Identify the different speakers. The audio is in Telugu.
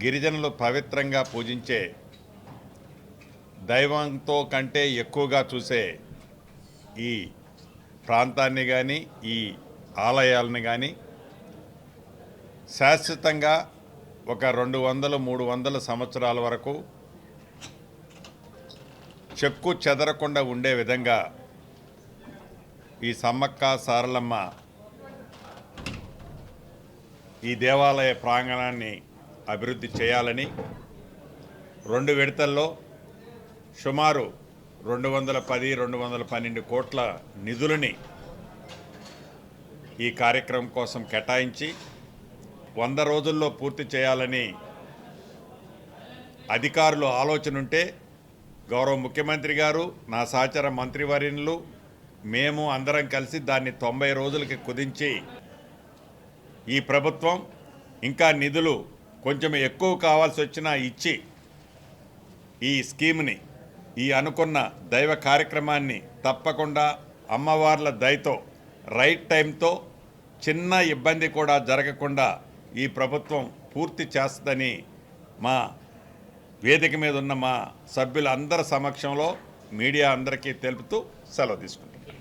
Speaker 1: గిరిజనులు పవిత్రంగా పూజించే దైవంతో కంటే ఎక్కువగా చూసే ఈ ప్రాంతాన్ని కానీ ఈ ఆలయాలను కానీ శాశ్వతంగా ఒక 200-300 సంవత్సరాల వరకు చెక్కు చెదరకుండా ఉండే విధంగా ఈ సమ్మక్క సారలమ్మ ఈ దేవాలయ ప్రాంగణాన్ని అభివృద్ధి చేయాలని 2 విడతల్లో సుమారు 210-212 కోట్ల నిధులని ఈ కార్యక్రమం కోసం కేటాయించి 100 రోజుల్లో పూర్తి చేయాలని అధికారులు ఆలోచన ఉంటే గౌరవ ముఖ్యమంత్రి గారు, నా సహచర మంత్రివర్యులు, మేము అందరం కలిసి దాన్ని 90 రోజులకి కుదించి ఈ ప్రభుత్వం ఇంకా నిధులు కొంచెం ఎక్కువ కావాల్సి వచ్చినా ఇచ్చి ఈ స్కీమ్ని, ఈ అనుకున్న దైవ కార్యక్రమాన్ని తప్పకుండా అమ్మవార్ల దయతో రైట్ టైంతో చిన్న ఇబ్బంది కూడా జరగకుండా ఈ ప్రభుత్వం పూర్తి చేస్తుందని మా వేదిక మీద ఉన్న మా సభ్యులందరి సమక్షంలో మీడియా అందరికీ తెలుపుతూ సెలవు తీసుకుంటాం.